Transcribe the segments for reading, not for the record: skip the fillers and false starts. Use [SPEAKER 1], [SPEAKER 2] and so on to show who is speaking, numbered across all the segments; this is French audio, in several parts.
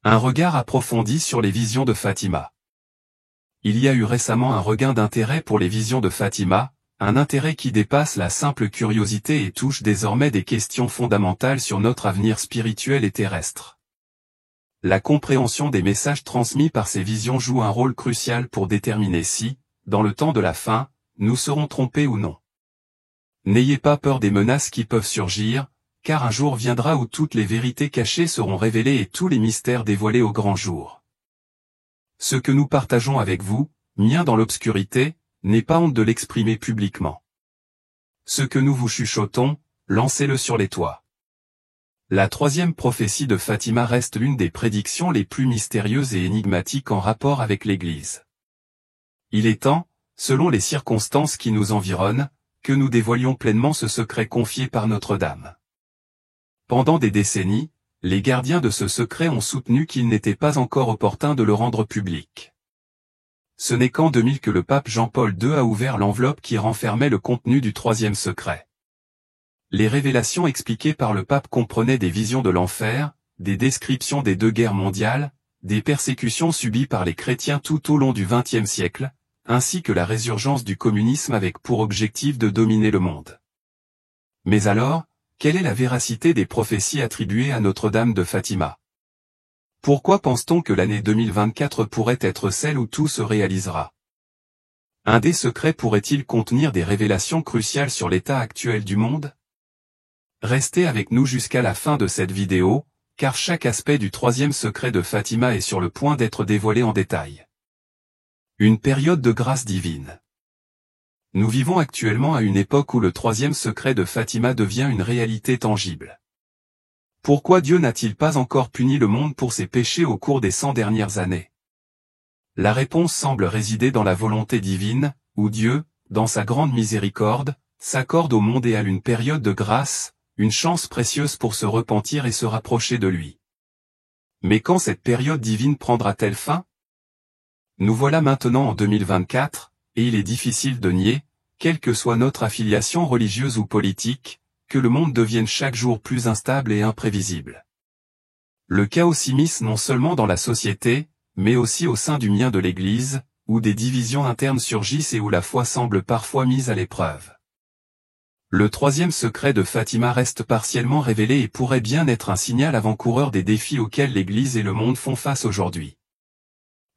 [SPEAKER 1] Un regard approfondi sur les visions de Fatima. Il y a eu récemment un regain d'intérêt pour les visions de Fatima, un intérêt qui dépasse la simple curiosité et touche désormais des questions fondamentales sur notre avenir spirituel et terrestre. La compréhension des messages transmis par ces visions joue un rôle crucial pour déterminer si, dans le temps de la fin, nous serons trompés ou non. N'ayez pas peur des menaces qui peuvent surgir, car un jour viendra où toutes les vérités cachées seront révélées et tous les mystères dévoilés au grand jour. Ce que nous partageons avec vous, miens dans l'obscurité, n'aie pas honte de l'exprimer publiquement. Ce que nous vous chuchotons, lancez-le sur les toits. La troisième prophétie de Fatima reste l'une des prédictions les plus mystérieuses et énigmatiques en rapport avec l'Église. Il est temps, selon les circonstances qui nous environnent, que nous dévoilions pleinement ce secret confié par Notre-Dame. Pendant des décennies, les gardiens de ce secret ont soutenu qu'il n'était pas encore opportun de le rendre public. Ce n'est qu'en 2000 que le pape Jean-Paul II a ouvert l'enveloppe qui renfermait le contenu du troisième secret. Les révélations expliquées par le pape comprenaient des visions de l'enfer, des descriptions des 2 guerres mondiales, des persécutions subies par les chrétiens tout au long du XXe siècle, ainsi que la résurgence du communisme avec pour objectif de dominer le monde. Mais alors, quelle est la véracité des prophéties attribuées à Notre-Dame de Fatima? Pourquoi pense-t-on que l'année 2024 pourrait être celle où tout se réalisera? Un des secrets pourrait-il contenir des révélations cruciales sur l'état actuel du monde? Restez avec nous jusqu'à la fin de cette vidéo, car chaque aspect du troisième secret de Fatima est sur le point d'être dévoilé en détail. Une période de grâce divine. Nous vivons actuellement à une époque où le troisième secret de Fatima devient une réalité tangible. Pourquoi Dieu n'a-t-il pas encore puni le monde pour ses péchés au cours des 100 dernières années? La réponse semble résider dans la volonté divine, où Dieu, dans sa grande miséricorde, s'accorde au monde et à une période de grâce, une chance précieuse pour se repentir et se rapprocher de lui. Mais quand cette période divine prendra-t-elle fin? Nous voilà maintenant en 2024, et il est difficile de nier, quelle que soit notre affiliation religieuse ou politique, que le monde devienne chaque jour plus instable et imprévisible. Le chaos s'immisce non seulement dans la société, mais aussi au sein du mien de l'Église, où des divisions internes surgissent et où la foi semble parfois mise à l'épreuve. Le troisième secret de Fatima reste partiellement révélé et pourrait bien être un signal avant-coureur des défis auxquels l'Église et le monde font face aujourd'hui.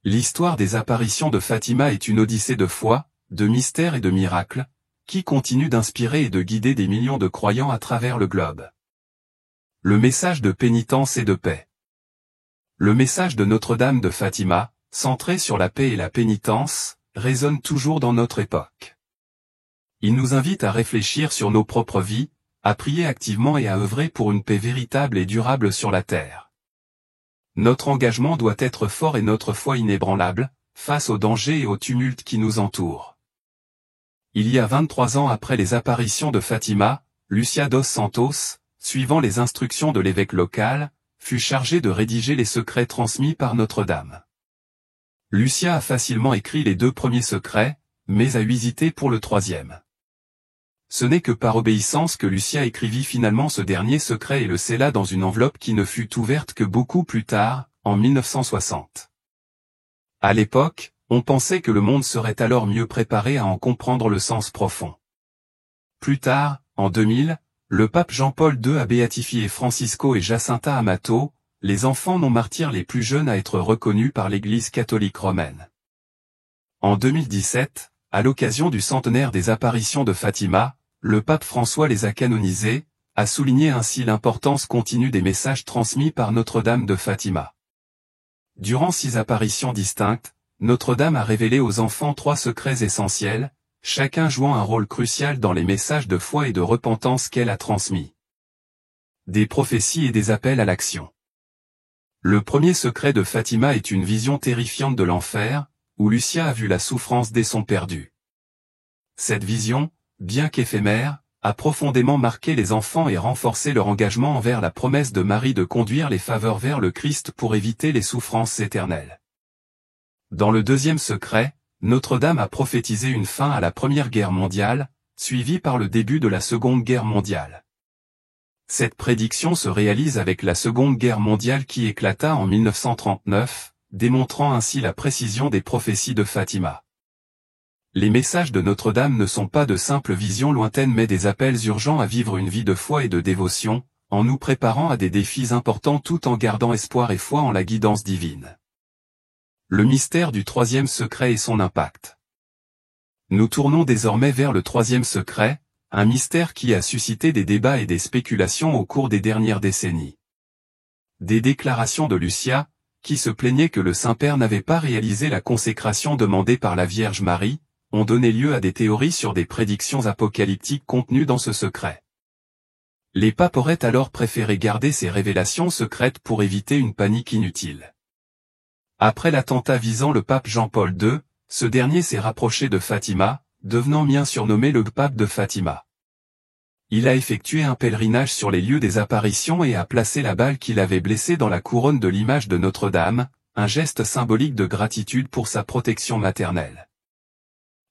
[SPEAKER 1] L'histoire des apparitions de Fatima est une odyssée de foi, de mystère et de miracles, qui continue d'inspirer et de guider des millions de croyants à travers le globe. Le message de pénitence et de paix. Le message de Notre-Dame de Fatima, centré sur la paix et la pénitence, résonne toujours dans notre époque. Il nous invite à réfléchir sur nos propres vies, à prier activement et à œuvrer pour une paix véritable et durable sur la terre. Notre engagement doit être fort et notre foi inébranlable, face aux dangers et aux tumultes qui nous entourent. Il y a 23 ans après les apparitions de Fatima, Lucia dos Santos, suivant les instructions de l'évêque local, fut chargée de rédiger les secrets transmis par Notre-Dame. Lucia a facilement écrit les 2 premiers secrets, mais a hésité pour le troisième. Ce n'est que par obéissance que Lucia écrivit finalement ce dernier secret et le scella dans une enveloppe qui ne fut ouverte que beaucoup plus tard, en 1960. À l'époque, on pensait que le monde serait alors mieux préparé à en comprendre le sens profond. Plus tard, en 2000, le pape Jean-Paul II a béatifié Francisco et Jacinta Amato, les enfants non martyrs les plus jeunes à être reconnus par l'Église catholique romaine. En 2017, à l'occasion du centenaire des apparitions de Fatima, le pape François les a canonisés, a souligné ainsi l'importance continue des messages transmis par Notre-Dame de Fatima. Durant 6 apparitions distinctes, Notre-Dame a révélé aux enfants 3 secrets essentiels, chacun jouant un rôle crucial dans les messages de foi et de repentance qu'elle a transmis. Des prophéties et des appels à l'action. Le premier secret de Fatima est une vision terrifiante de l'enfer, où Lucia a vu la souffrance des sons perdus. Cette vision, bien qu'éphémère, a profondément marqué les enfants et renforcé leur engagement envers la promesse de Marie de conduire les faveurs vers le Christ pour éviter les souffrances éternelles. Dans le deuxième secret, Notre-Dame a prophétisé une fin à la Première Guerre mondiale, suivie par le début de la Seconde Guerre mondiale. Cette prédiction se réalise avec la Seconde Guerre mondiale qui éclata en 1939, démontrant ainsi la précision des prophéties de Fatima. Les messages de Notre-Dame ne sont pas de simples visions lointaines mais des appels urgents à vivre une vie de foi et de dévotion, en nous préparant à des défis importants tout en gardant espoir et foi en la guidance divine. Le mystère du troisième secret et son impact. Nous tournons désormais vers le troisième secret, un mystère qui a suscité des débats et des spéculations au cours des dernières décennies. Des déclarations de Lucia, qui se plaignait que le Saint-Père n'avait pas réalisé la consécration demandée par la Vierge Marie, ont donné lieu à des théories sur des prédictions apocalyptiques contenues dans ce secret. Les papes auraient alors préféré garder ces révélations secrètes pour éviter une panique inutile. Après l'attentat visant le pape Jean-Paul II, ce dernier s'est rapproché de Fatima, devenant bien surnommé le pape de Fatima. Il a effectué un pèlerinage sur les lieux des apparitions et a placé la balle qu'il avait blessée dans la couronne de l'image de Notre-Dame, un geste symbolique de gratitude pour sa protection maternelle.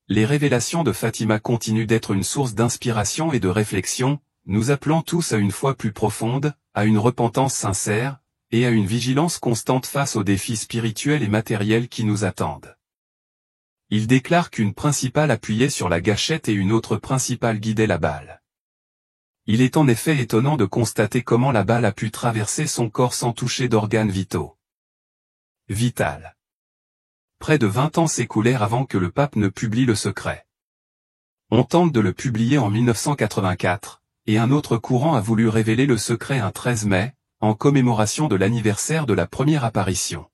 [SPEAKER 1] Les révélations de Fatima continuent d'être une source d'inspiration et de réflexion, nous appelant tous à une foi plus profonde, à une repentance sincère, et à une vigilance constante face aux défis spirituels et matériels qui nous attendent. Il déclare qu'une principale appuyait sur la gâchette et une autre principale guidait la balle. Il est en effet étonnant de constater comment la balle a pu traverser son corps sans toucher d'organes vitaux. Vital. Près de 20 ans s'écoulèrent avant que le pape ne publie le secret. On tente de le publier en 1984, et un autre courant a voulu révéler le secret un 13 mai, en commémoration de l'anniversaire de la première apparition.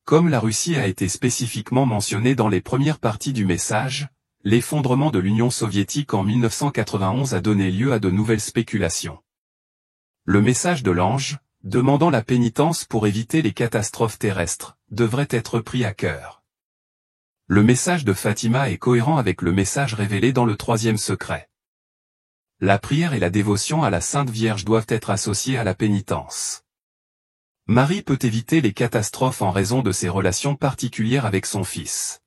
[SPEAKER 1] Comme la Russie a été spécifiquement mentionnée dans les premières parties du message, l'effondrement de l'Union soviétique en 1991 a donné lieu à de nouvelles spéculations. Le message de l'ange, demandant la pénitence pour éviter les catastrophes terrestres, devrait être pris à cœur. Le message de Fatima est cohérent avec le message révélé dans le troisième secret. La prière et la dévotion à la Sainte Vierge doivent être associées à la pénitence. Marie peut éviter les catastrophes en raison de ses relations particulières avec son fils.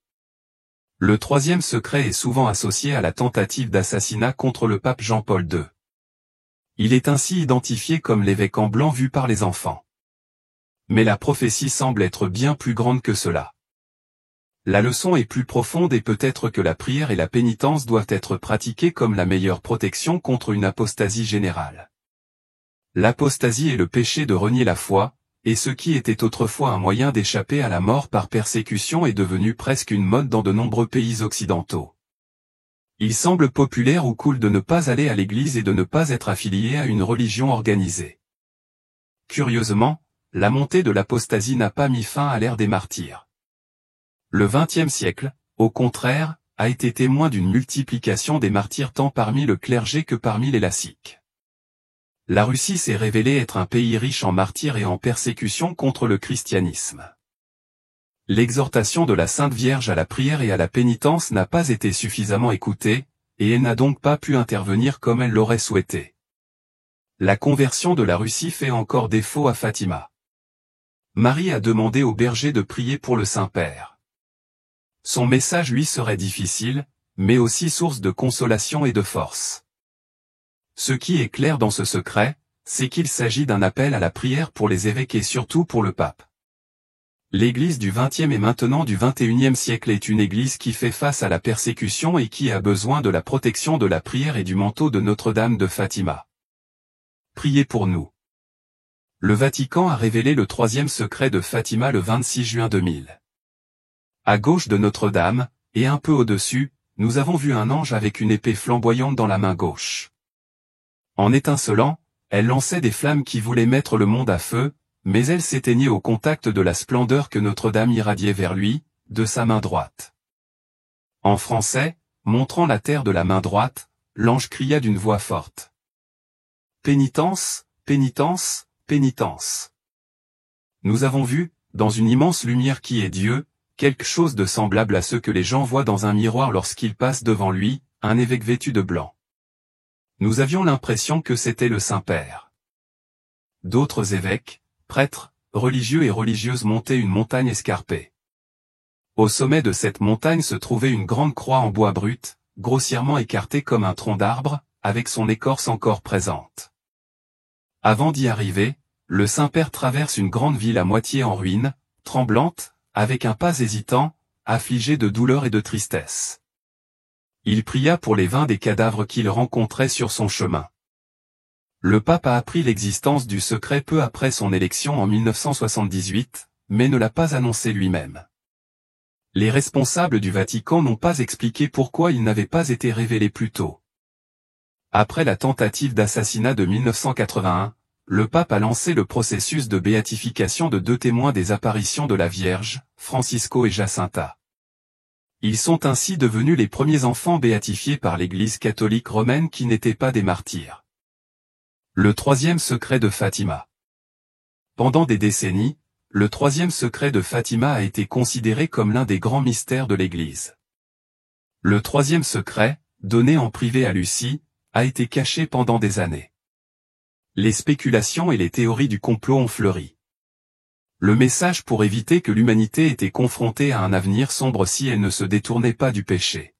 [SPEAKER 1] Le troisième secret est souvent associé à la tentative d'assassinat contre le pape Jean-Paul II. Il est ainsi identifié comme l'évêque en blanc vu par les enfants. Mais la prophétie semble être bien plus grande que cela. La leçon est plus profonde et peut-être que la prière et la pénitence doivent être pratiquées comme la meilleure protection contre une apostasie générale. L'apostasie est le péché de renier la foi, et ce qui était autrefois un moyen d'échapper à la mort par persécution est devenu presque une mode dans de nombreux pays occidentaux. Il semble populaire ou cool de ne pas aller à l'église et de ne pas être affilié à une religion organisée. Curieusement, la montée de l'apostasie n'a pas mis fin à l'ère des martyrs. Le XXe siècle, au contraire, a été témoin d'une multiplication des martyrs tant parmi le clergé que parmi les laïcs. La Russie s'est révélée être un pays riche en martyrs et en persécutions contre le christianisme. L'exhortation de la Sainte Vierge à la prière et à la pénitence n'a pas été suffisamment écoutée, et elle n'a donc pas pu intervenir comme elle l'aurait souhaité. La conversion de la Russie fait encore défaut à Fatima. Marie a demandé au berger de prier pour le Saint-Père. Son message lui serait difficile, mais aussi source de consolation et de force. Ce qui est clair dans ce secret, c'est qu'il s'agit d'un appel à la prière pour les évêques et surtout pour le pape. L'Église du XXe et maintenant du XXIe siècle est une Église qui fait face à la persécution et qui a besoin de la protection de la prière et du manteau de Notre-Dame de Fatima. Priez pour nous. Le Vatican a révélé le troisième secret de Fatima le 26 juin 2000. À gauche de Notre-Dame, et un peu au-dessus, nous avons vu un ange avec une épée flamboyante dans la main gauche. En étincelant, elle lançait des flammes qui voulaient mettre le monde à feu, mais elle s'éteignait au contact de la splendeur que Notre-Dame irradiait vers lui, de sa main droite. En français, montrant la terre de la main droite, l'ange cria d'une voix forte. Pénitence, pénitence, pénitence. Nous avons vu, dans une immense lumière qui est Dieu, quelque chose de semblable à ce que les gens voient dans un miroir lorsqu'ils passent devant lui, un évêque vêtu de blanc. Nous avions l'impression que c'était le Saint-Père. D'autres évêques, prêtres, religieux et religieuses montaient une montagne escarpée. Au sommet de cette montagne se trouvait une grande croix en bois brut, grossièrement écartée comme un tronc d'arbre, avec son écorce encore présente. Avant d'y arriver, le Saint-Père traverse une grande ville à moitié en ruine, tremblante, avec un pas hésitant, affligé de douleur et de tristesse. Il pria pour les 20 des cadavres qu'il rencontrait sur son chemin. Le pape a appris l'existence du secret peu après son élection en 1978, mais ne l'a pas annoncé lui-même. Les responsables du Vatican n'ont pas expliqué pourquoi il n'avait pas été révélé plus tôt. Après la tentative d'assassinat de 1981, le pape a lancé le processus de béatification de 2 témoins des apparitions de la Vierge, Francisco et Jacinta. Ils sont ainsi devenus les premiers enfants béatifiés par l'Église catholique romaine qui n'étaient pas des martyrs. Le 3e secret de Fatima. Pendant des décennies, le 3e secret de Fatima a été considéré comme l'un des grands mystères de l'Église. Le 3e secret, donné en privé à Lucie, a été caché pendant des années. Les spéculations et les théories du complot ont fleuri. Le message pour éviter que l'humanité était confrontée à un avenir sombre si elle ne se détournait pas du péché.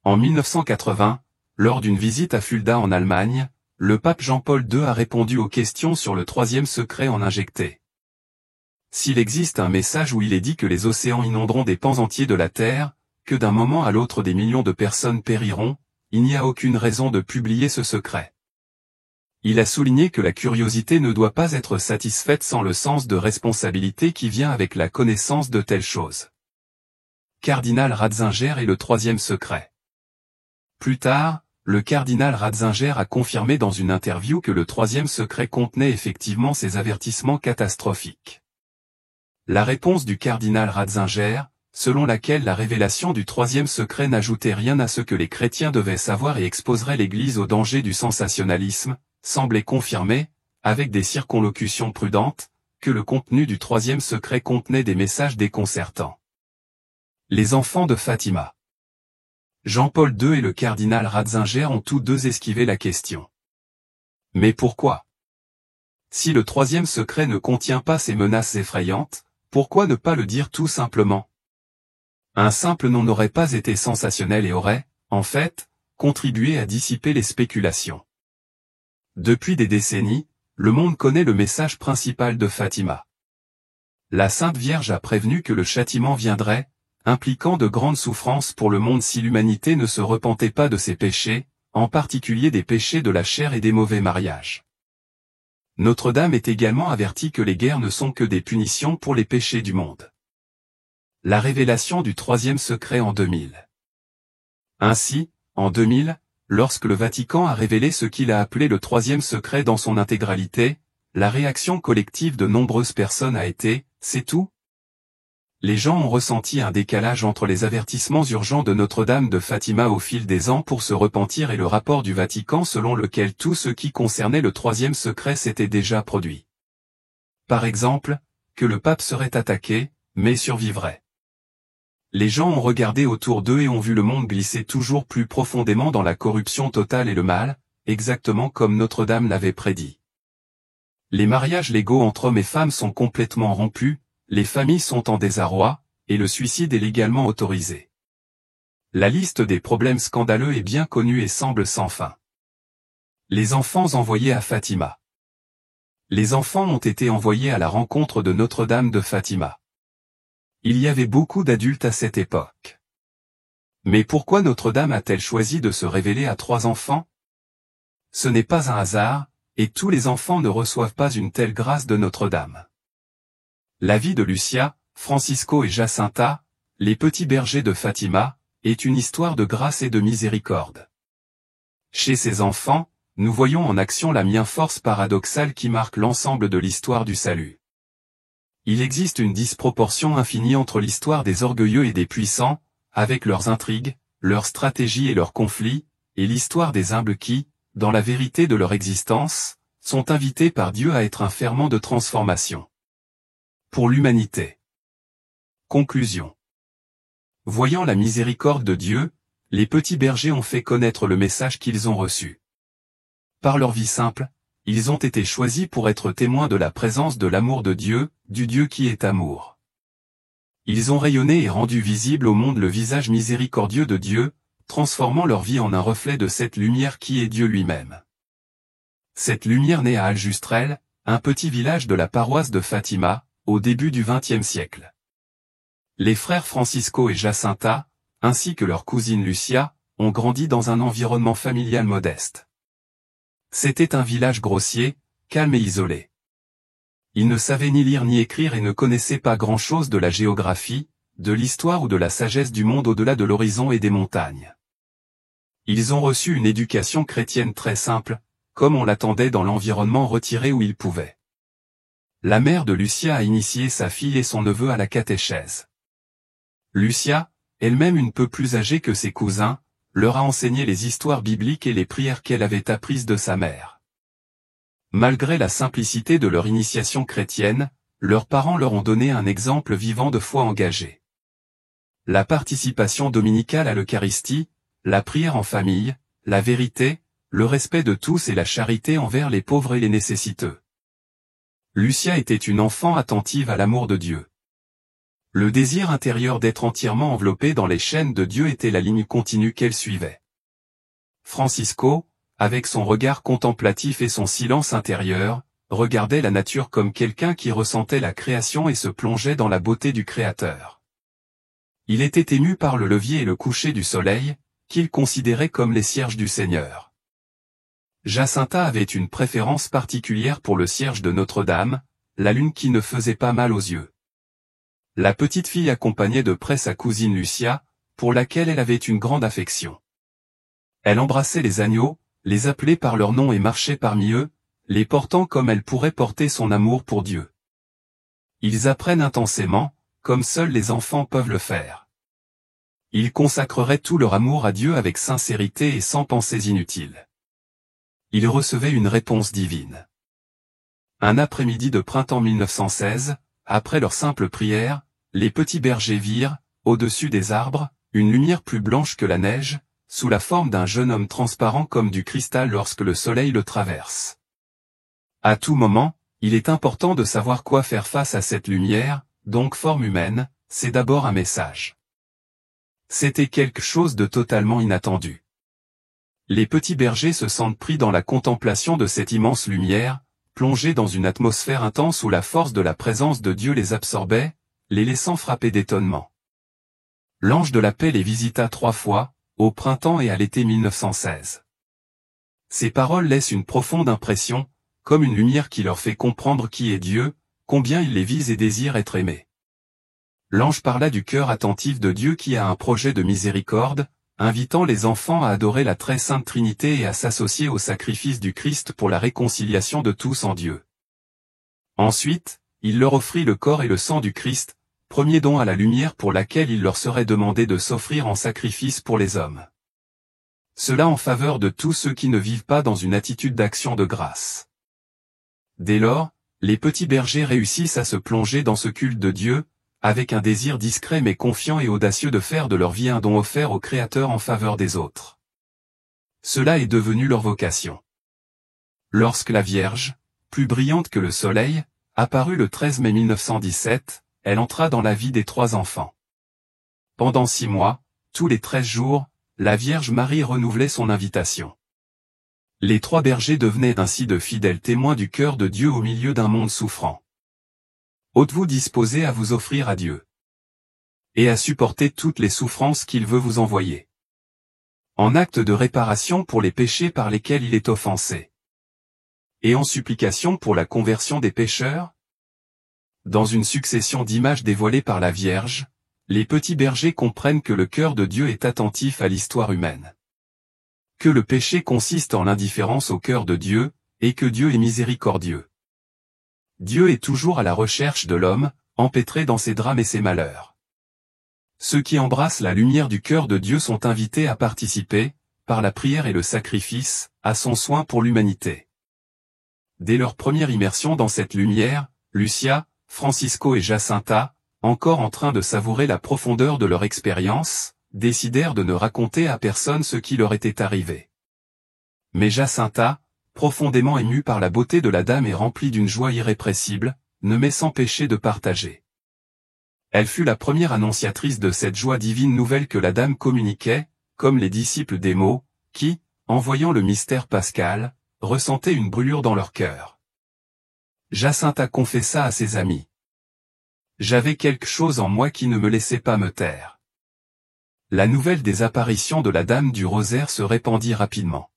[SPEAKER 1] En 1980, lors d'une visite à Fulda en Allemagne, le pape Jean-Paul II a répondu aux questions sur le 3e secret en injecté. S'il existe un message où il est dit que les océans inonderont des pans entiers de la Terre, que d'un moment à l'autre des millions de personnes périront, il n'y a aucune raison de publier ce secret. Il a souligné que la curiosité ne doit pas être satisfaite sans le sens de responsabilité qui vient avec la connaissance de telles choses. Cardinal Ratzinger et le 3e secret. Plus tard, le cardinal Ratzinger a confirmé dans une interview que le 3e secret contenait effectivement ces avertissements catastrophiques. La réponse du cardinal Ratzinger, selon laquelle la révélation du 3e secret n'ajoutait rien à ce que les chrétiens devaient savoir et exposerait l'Église au danger du sensationnalisme, semblait confirmer, avec des circonlocutions prudentes, que le contenu du 3e secret contenait des messages déconcertants. Les enfants de Fatima. Jean-Paul II et le cardinal Ratzinger ont tous deux esquivé la question. Mais pourquoi? Si le 3e secret ne contient pas ces menaces effrayantes, pourquoi ne pas le dire tout simplement? Un simple nom n'aurait pas été sensationnel et aurait, en fait, contribué à dissiper les spéculations. Depuis des décennies, le monde connaît le message principal de Fatima. La Sainte Vierge a prévenu que le châtiment viendrait, impliquant de grandes souffrances pour le monde si l'humanité ne se repentait pas de ses péchés, en particulier des péchés de la chair et des mauvais mariages. Notre-Dame est également avertie que les guerres ne sont que des punitions pour les péchés du monde. La révélation du 3e secret en 2000. Ainsi, en 2000, lorsque le Vatican a révélé ce qu'il a appelé le 3e secret dans son intégralité, la réaction collective de nombreuses personnes a été « c'est tout ?» Les gens ont ressenti un décalage entre les avertissements urgents de Notre-Dame de Fatima au fil des ans pour se repentir et le rapport du Vatican selon lequel tout ce qui concernait le 3e secret s'était déjà produit. Par exemple, que le pape serait attaqué, mais survivrait. Les gens ont regardé autour d'eux et ont vu le monde glisser toujours plus profondément dans la corruption totale et le mal, exactement comme Notre-Dame l'avait prédit. Les mariages légaux entre hommes et femmes sont complètement rompus, les familles sont en désarroi, et le suicide est légalement autorisé. La liste des problèmes scandaleux est bien connue et semble sans fin. Les enfants envoyés à Fatima. Les enfants ont été envoyés à la rencontre de Notre-Dame de Fatima. Il y avait beaucoup d'adultes à cette époque. Mais pourquoi Notre-Dame a-t-elle choisi de se révéler à 3 enfants? Ce n'est pas un hasard, et tous les enfants ne reçoivent pas une telle grâce de Notre-Dame. La vie de Lucia, Francisco et Jacinta, les petits bergers de Fatima, est une histoire de grâce et de miséricorde. Chez ces enfants, nous voyons en action la force paradoxale qui marque l'ensemble de l'histoire du salut. Il existe une disproportion infinie entre l'histoire des orgueilleux et des puissants, avec leurs intrigues, leurs stratégies et leurs conflits, et l'histoire des humbles qui, dans la vérité de leur existence, sont invités par Dieu à être un ferment de transformation. Pour l'humanité. Conclusion. Voyant la miséricorde de Dieu, les petits bergers ont fait connaître le message qu'ils ont reçu. Par leur vie simple, ils ont été choisis pour être témoins de la présence de l'amour de Dieu, du Dieu qui est amour. Ils ont rayonné et rendu visible au monde le visage miséricordieux de Dieu, transformant leur vie en un reflet de cette lumière qui est Dieu lui-même. Cette lumière naît à Aljustrel, un petit village de la paroisse de Fatima, au début du XXe siècle. Les frères Francisco et Jacinta, ainsi que leur cousine Lucia, ont grandi dans un environnement familial modeste. C'était un village grossier, calme et isolé. Ils ne savaient ni lire ni écrire et ne connaissaient pas grand-chose de la géographie, de l'histoire ou de la sagesse du monde au-delà de l'horizon et des montagnes. Ils ont reçu une éducation chrétienne très simple, comme on l'attendait dans l'environnement retiré où ils pouvaient. La mère de Lucia a initié sa fille et son neveu à la catéchèse. Lucia, elle-même un peu plus âgée que ses cousins, leur a enseigné les histoires bibliques et les prières qu'elle avait apprises de sa mère. Malgré la simplicité de leur initiation chrétienne, leurs parents leur ont donné un exemple vivant de foi engagée. La participation dominicale à l'Eucharistie, la prière en famille, la vérité, le respect de tous et la charité envers les pauvres et les nécessiteux. Lucia était une enfant attentive à l'amour de Dieu. Le désir intérieur d'être entièrement enveloppée dans les chaînes de Dieu était la ligne continue qu'elle suivait. Francisco, avec son regard contemplatif et son silence intérieur, regardait la nature comme quelqu'un qui ressentait la création et se plongeait dans la beauté du Créateur. Il était ému par le lever et le coucher du soleil, qu'il considérait comme les cierges du Seigneur. Jacinta avait une préférence particulière pour le cierge de Notre-Dame, la lune qui ne faisait pas mal aux yeux. La petite fille accompagnait de près sa cousine Lucia, pour laquelle elle avait une grande affection. Elle embrassait les agneaux, les appelait par leur nom et marchait parmi eux, les portant comme elle pourrait porter son amour pour Dieu. Ils apprennent intensément, comme seuls les enfants peuvent le faire. Ils consacreraient tout leur amour à Dieu avec sincérité et sans pensées inutiles. Ils recevaient une réponse divine. Un après-midi de printemps 1916, après leur simple prière, les petits bergers virent, au-dessus des arbres, une lumière plus blanche que la neige, sous la forme d'un jeune homme transparent comme du cristal lorsque le soleil le traverse. À tout moment, il est important de savoir quoi faire face à cette lumière, donc forme humaine, c'est d'abord un message. C'était quelque chose de totalement inattendu. Les petits bergers se sentent pris dans la contemplation de cette immense lumière, plongés dans une atmosphère intense où la force de la présence de Dieu les absorbait, les laissant frapper d'étonnement. L'ange de la paix les visita 3 fois, au printemps et à l'été 1916. Ces paroles laissent une profonde impression, comme une lumière qui leur fait comprendre qui est Dieu, combien il les vise et désire être aimé. L'ange parla du cœur attentif de Dieu qui a un projet de miséricorde, invitant les enfants à adorer la très sainte Trinité et à s'associer au sacrifice du Christ pour la réconciliation de tous en Dieu. Ensuite, il leur offrit le corps et le sang du Christ, premier don à la lumière pour laquelle il leur serait demandé de s'offrir en sacrifice pour les hommes. Cela en faveur de tous ceux qui ne vivent pas dans une attitude d'action de grâce. Dès lors, les petits bergers réussissent à se plonger dans ce culte de Dieu, avec un désir discret mais confiant et audacieux de faire de leur vie un don offert au Créateur en faveur des autres. Cela est devenu leur vocation. Lorsque la Vierge, plus brillante que le soleil, apparut le 13 mai 1917, elle entra dans la vie des 3 enfants. Pendant 6 mois, tous les 13 jours, la Vierge Marie renouvelait son invitation. Les 3 bergers devenaient ainsi de fidèles témoins du cœur de Dieu au milieu d'un monde souffrant. Êtes-vous disposés à vous offrir à Dieu et à supporter toutes les souffrances qu'il veut vous envoyer, en acte de réparation pour les péchés par lesquels il est offensé, et en supplication pour la conversion des pécheurs? Dans une succession d'images dévoilées par la Vierge, les petits bergers comprennent que le cœur de Dieu est attentif à l'histoire humaine. Que le péché consiste en l'indifférence au cœur de Dieu, et que Dieu est miséricordieux. Dieu est toujours à la recherche de l'homme, empêtré dans ses drames et ses malheurs. Ceux qui embrassent la lumière du cœur de Dieu sont invités à participer, par la prière et le sacrifice, à son soin pour l'humanité. Dès leur première immersion dans cette lumière, Lucia, Francisco et Jacinta, encore en train de savourer la profondeur de leur expérience, décidèrent de ne raconter à personne ce qui leur était arrivé. Mais Jacinta, profondément émue par la beauté de la dame et remplie d'une joie irrépressible, ne met s'empêcher de partager. Elle fut la première annonciatrice de cette joie divine nouvelle que la dame communiquait, comme les disciples d'Émau, qui, en voyant le mystère pascal, ressentaient une brûlure dans leur cœur. Jacinta confessa à ses amis. J'avais quelque chose en moi qui ne me laissait pas me taire. La nouvelle des apparitions de la Dame du Rosaire se répandit rapidement.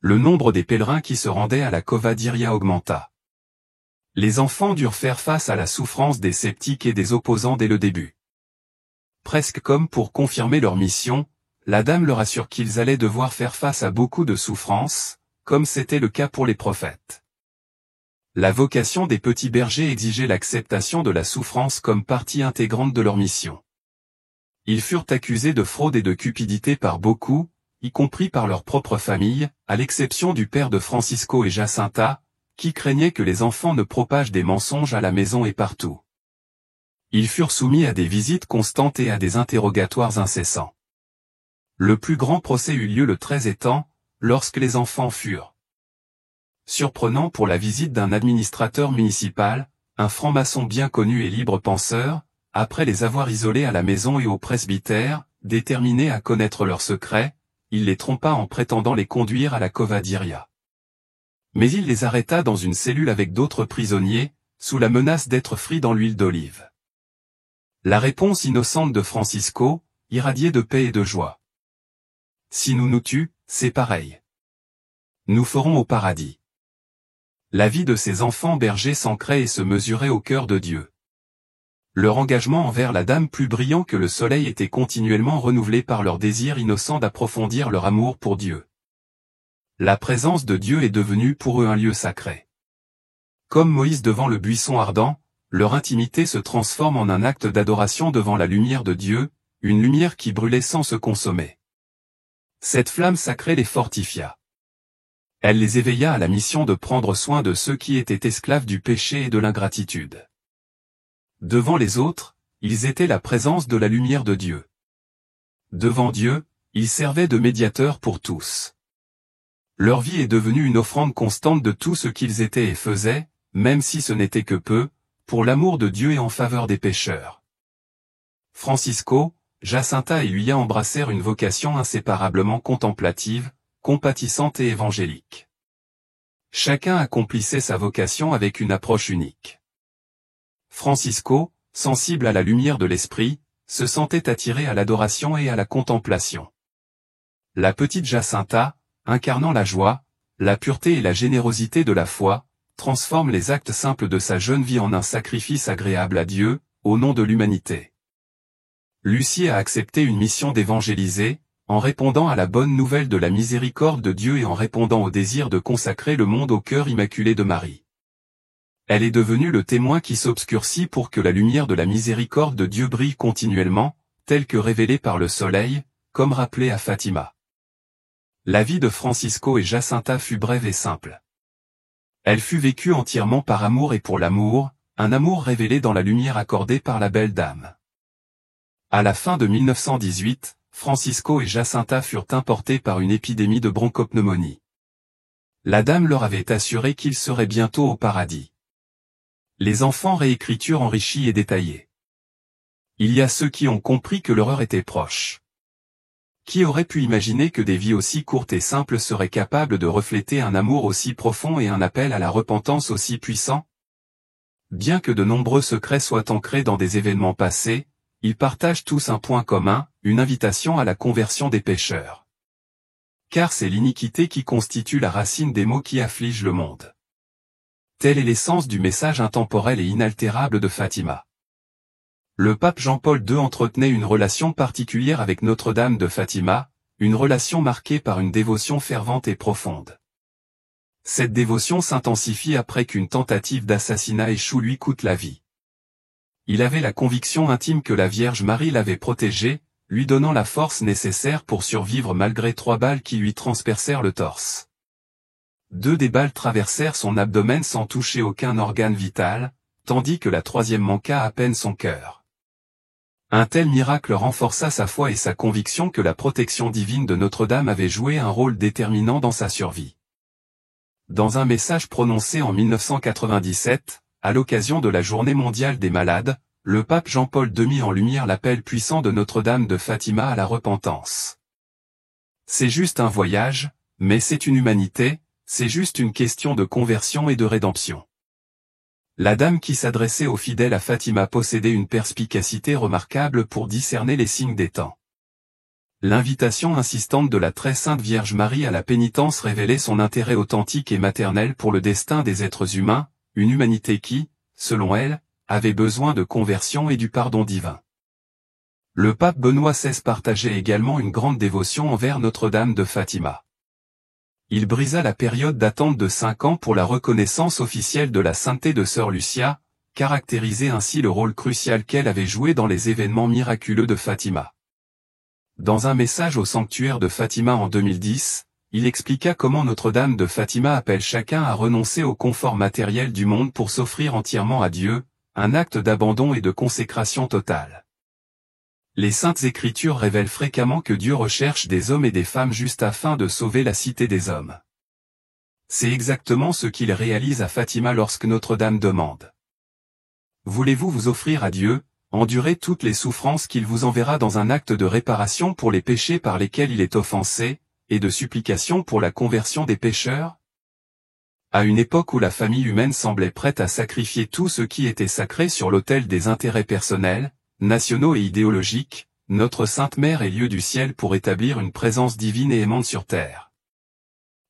[SPEAKER 1] Le nombre des pèlerins qui se rendaient à la Cova d'Iria augmenta. Les enfants durent faire face à la souffrance des sceptiques et des opposants dès le début. Presque comme pour confirmer leur mission, la Dame leur assure qu'ils allaient devoir faire face à beaucoup de souffrances, comme c'était le cas pour les prophètes. La vocation des petits bergers exigeait l'acceptation de la souffrance comme partie intégrante de leur mission. Ils furent accusés de fraude et de cupidité par beaucoup, y compris par leur propre famille, à l'exception du père de Francisco et Jacinta, qui craignaient que les enfants ne propagent des mensonges à la maison et partout. Ils furent soumis à des visites constantes et à des interrogatoires incessants. Le plus grand procès eut lieu le 13 étant, lorsque les enfants furent surprenant pour la visite d'un administrateur municipal, un franc-maçon bien connu et libre penseur, après les avoir isolés à la maison et au presbytère, déterminé à connaître leurs secrets, il les trompa en prétendant les conduire à la Cova d'Iria. Mais il les arrêta dans une cellule avec d'autres prisonniers, sous la menace d'être frits dans l'huile d'olive. La réponse innocente de Francisco, irradiée de paix et de joie. Si nous nous tuent, c'est pareil. Nous ferons au paradis. La vie de ces enfants bergers s'ancrait et se mesurait au cœur de Dieu. Leur engagement envers la Dame plus brillant que le soleil était continuellement renouvelé par leur désir innocent d'approfondir leur amour pour Dieu. La présence de Dieu est devenue pour eux un lieu sacré. Comme Moïse devant le buisson ardent, leur intimité se transforme en un acte d'adoration devant la lumière de Dieu, une lumière qui brûlait sans se consommer. Cette flamme sacrée les fortifia. Elle les éveilla à la mission de prendre soin de ceux qui étaient esclaves du péché et de l'ingratitude. Devant les autres, ils étaient la présence de la lumière de Dieu. Devant Dieu, ils servaient de médiateurs pour tous. Leur vie est devenue une offrande constante de tout ce qu'ils étaient et faisaient, même si ce n'était que peu, pour l'amour de Dieu et en faveur des pécheurs. Francisco, Jacinta et Luya embrassèrent une vocation inséparablement contemplative, compatissante et évangélique. Chacun accomplissait sa vocation avec une approche unique. Francisco, sensible à la lumière de l'esprit, se sentait attiré à l'adoration et à la contemplation. La petite Jacinta, incarnant la joie, la pureté et la générosité de la foi, transforme les actes simples de sa jeune vie en un sacrifice agréable à Dieu, au nom de l'humanité. Lucie a accepté une mission d'évangéliser, en répondant à la bonne nouvelle de la miséricorde de Dieu et en répondant au désir de consacrer le monde au cœur immaculé de Marie. Elle est devenue le témoin qui s'obscurcit pour que la lumière de la miséricorde de Dieu brille continuellement, telle que révélée par le soleil, comme rappelé à Fatima. La vie de Francisco et Jacinta fut brève et simple. Elle fut vécue entièrement par amour et pour l'amour, un amour révélé dans la lumière accordée par la belle dame. À la fin de 1918, Francisco et Jacinta furent importés par une épidémie de bronchopneumonie. La dame leur avait assuré qu'ils seraient bientôt au paradis. Les enfants réécriture enrichie et détaillée. Il y a ceux qui ont compris que l'horreur était proche. Qui aurait pu imaginer que des vies aussi courtes et simples seraient capables de refléter un amour aussi profond et un appel à la repentance aussi puissant? Bien que de nombreux secrets soient ancrés dans des événements passés, ils partagent tous un point commun, une invitation à la conversion des pécheurs. Car c'est l'iniquité qui constitue la racine des maux qui affligent le monde. Telle est l'essence du message intemporel et inaltérable de Fatima. Le pape Jean-Paul II entretenait une relation particulière avec Notre-Dame de Fatima, une relation marquée par une dévotion fervente et profonde. Cette dévotion s'intensifie après qu'une tentative d'assassinat échoue lui coûte la vie. Il avait la conviction intime que la Vierge Marie l'avait protégé, lui donnant la force nécessaire pour survivre malgré 3 balles qui lui transpercèrent le torse. 2 des balles traversèrent son abdomen sans toucher aucun organe vital, tandis que la 3e manqua à peine son cœur. Un tel miracle renforça sa foi et sa conviction que la protection divine de Notre-Dame avait joué un rôle déterminant dans sa survie. Dans un message prononcé en 1997, à l'occasion de la Journée mondiale des malades, le pape Jean-Paul II mit en lumière l'appel puissant de Notre-Dame de Fatima à la repentance. C'est juste un voyage, mais c'est une humanité, c'est juste une question de conversion et de rédemption. La dame qui s'adressait aux fidèles à Fatima possédait une perspicacité remarquable pour discerner les signes des temps. L'invitation insistante de la très sainte Vierge Marie à la pénitence révélait son intérêt authentique et maternel pour le destin des êtres humains, une humanité qui, selon elle, avait besoin de conversion et du pardon divin. Le pape Benoît XVI partageait également une grande dévotion envers Notre-Dame de Fatima. Il brisa la période d'attente de 5 ans pour la reconnaissance officielle de la sainteté de Sœur Lucia, caractérisait ainsi le rôle crucial qu'elle avait joué dans les événements miraculeux de Fatima. Dans un message au sanctuaire de Fatima en 2010, il expliqua comment Notre-Dame de Fatima appelle chacun à renoncer au confort matériel du monde pour s'offrir entièrement à Dieu, un acte d'abandon et de consécration totale. Les Saintes Écritures révèlent fréquemment que Dieu recherche des hommes et des femmes justes afin de sauver la cité des hommes. C'est exactement ce qu'il réalise à Fatima lorsque Notre-Dame demande. Voulez-vous vous offrir à Dieu, endurer toutes les souffrances qu'il vous enverra dans un acte de réparation pour les péchés par lesquels il est offensé, et de supplication pour la conversion des pécheurs? À une époque où la famille humaine semblait prête à sacrifier tout ce qui était sacré sur l'autel des intérêts personnels, nationaux et idéologiques, notre Sainte Mère est lieu du ciel pour établir une présence divine et aimante sur terre.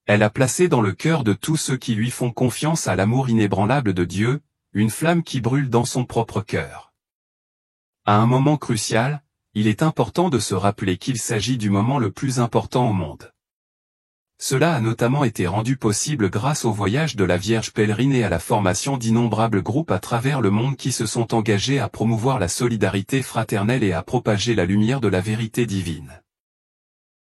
[SPEAKER 1] Elle a placé dans le cœur de tous ceux qui lui font confiance à l'amour inébranlable de Dieu, une flamme qui brûle dans son propre cœur. À un moment crucial, il est important de se rappeler qu'il s'agit du moment le plus important au monde. Cela a notamment été rendu possible grâce au voyage de la Vierge pèlerine et à la formation d'innombrables groupes à travers le monde qui se sont engagés à promouvoir la solidarité fraternelle et à propager la lumière de la vérité divine.